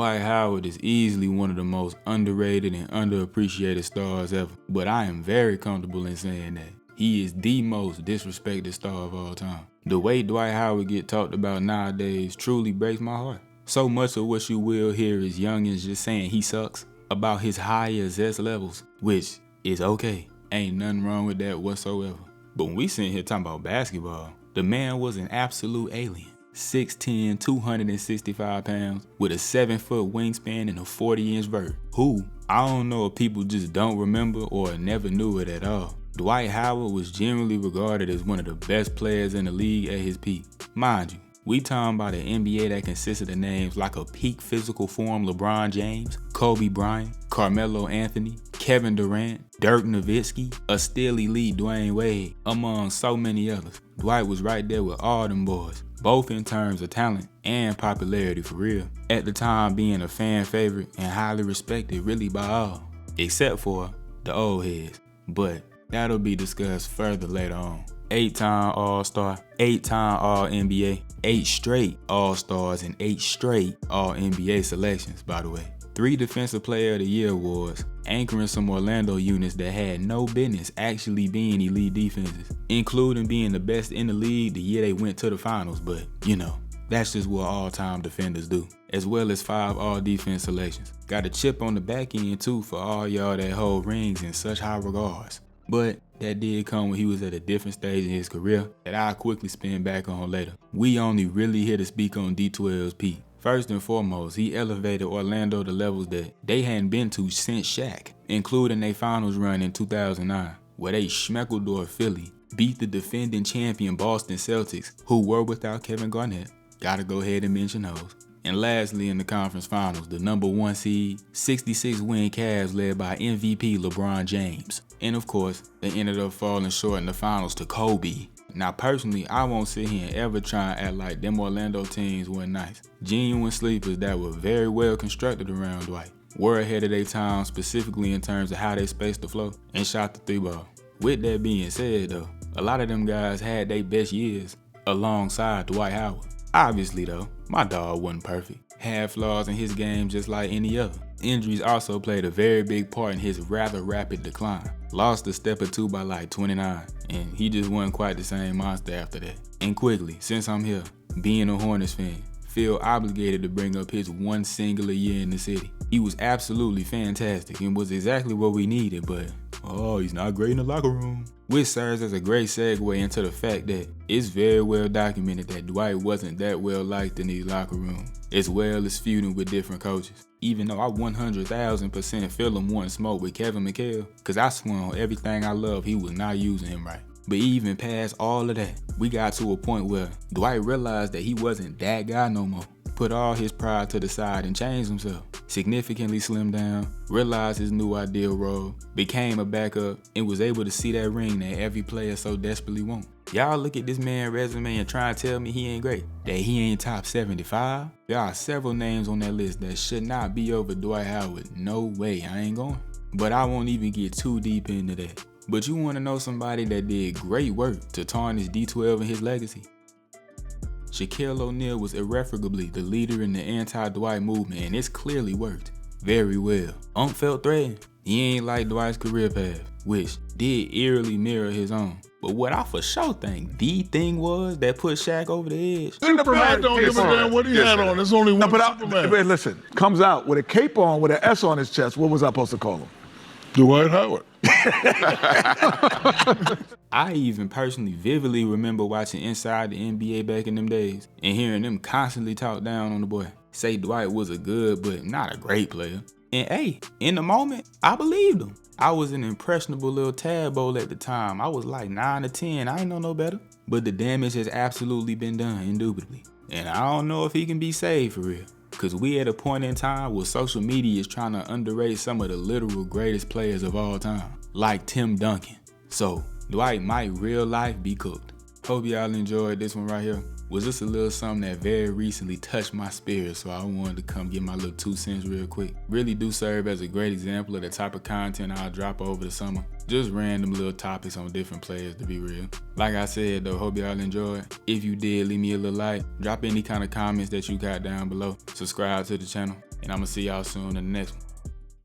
Dwight Howard is easily one of the most underrated and underappreciated stars ever, but I am very comfortable in saying that he is the most disrespected star of all time. The way Dwight Howard get talked about nowadays truly breaks my heart. So much of what you will hear is youngins just saying he sucks about his higher zest levels, which is okay. Ain't nothing wrong with that whatsoever. But when we sitting here talking about basketball, the man was an absolute alien. 6'10", 265 pounds, with a 7-foot wingspan and a 40-inch vert. Who, I don't know if people just don't remember or never knew it at all. Dwight Howard was generally regarded as one of the best players in the league at his peak. Mind you, we talking about an NBA that consisted of names like a peak physical form LeBron James, Kobe Bryant, Carmelo Anthony, Kevin Durant, Dirk Nowitzki, a still elite Dwayne Wade, among so many others. Dwight was right there with all them boys, both in terms of talent and popularity for real. At the time being a fan favorite and highly respected really by all, except for the old heads. But that'll be discussed further later on. 8-time All-Star, 8-time All-NBA, 8 straight All-Stars, and 8 straight All-NBA selections, by the way. 3 Defensive Player of the Year awards, anchoring some Orlando units that had no business actually being elite defenses, including being the best in the league the year they went to the finals, but you know, that's just what all-time defenders do. As well as 5 All-Defense selections. Got a chip on the back end too for all y'all that hold rings in such high regards. But that did come when he was at a different stage in his career that I'll quickly spin back on later. We only really here to speak on D12's peak. First and foremost, he elevated Orlando to levels that they hadn't been to since Shaq, including their finals run in 2009, where they Schmeckeldorf Philly beat the defending champion Boston Celtics, who were without Kevin Garnett. Gotta go ahead and mention those. And lastly, in the conference finals, the number 1 seed, 66-win Cavs led by MVP LeBron James. And of course, they ended up falling short in the finals to Kobe. Now personally, I won't sit here and ever try and act like them Orlando teams weren't nice. Genuine sleepers that were very well constructed around Dwight. Were ahead of their time specifically in terms of how they spaced the floor and shot the 3-ball. With that being said though, a lot of them guys had their best years alongside Dwight Howard. Obviously though, my dog wasn't perfect. Had flaws in his game just like any other. Injuries also played a very big part in his rather rapid decline. Lost a step or two by like 29, and he just wasn't quite the same monster after that. And quickly, since I'm here, being a Hornets fan, feel obligated to bring up his one singular year in the city. He was absolutely fantastic and was exactly what we needed, but he's not great in the locker room. Which serves as a great segue into the fact that it's very well documented that Dwight wasn't that well liked in these locker rooms, as well as feuding with different coaches. Even though I 100,000% feel him wanting smoke with Kevin McHale, cause I swear on everything I love he was not using him right. But even past all of that, we got to a point where Dwight realized that he wasn't that guy no more. Put all his pride to the side and changed himself. Significantly slimmed down, realized his new ideal role, became a backup, and was able to see that ring that every player so desperately wants. Y'all look at this man's resume and try and tell me he ain't great, that he ain't top 75. There are several names on that list that should not be over Dwight Howard. No way, I ain't going. But I won't even get too deep into that. But you want to know somebody that did great work to tarnish D12 and his legacy? Shaquille O'Neal was irrefragably the leader in the anti-Dwight movement, and it's clearly worked very well. Felt threatened. He ain't like Dwight's career path, which did eerily mirror his own. But what I for sure think the thing was that put Shaq over the edge. Superman don't give a damn what he had on. There's only one Superman. But listen, comes out with a cape on with an S on his chest. What was I supposed to call him? Dwight Howard. I even personally vividly remember watching Inside the NBA back in them days and hearing them constantly talk down on the boy. Say Dwight was a good but not a great player. And hey, in the moment, I believed him. I was an impressionable little tadpole at the time. I was like 9 or 10, I ain't know no better. But the damage has absolutely been done, indubitably. And I don't know if he can be saved for real. Cause we at a point in time where social media is trying to underrate some of the literal greatest players of all time. Like Tim Duncan. So, Dwight might real life be cooked. Hope y'all enjoyed this one right here. Was just a little something that very recently touched my spirit, so I wanted to come get my little 2 cents real quick. Really do serve as a great example of the type of content I'll drop over the summer. Just random little topics on different players, to be real. Like I said though, hope y'all enjoyed. If you did, leave me a little like. Drop any kind of comments that you got down below. Subscribe to the channel. And I'm gonna see y'all soon in the next one.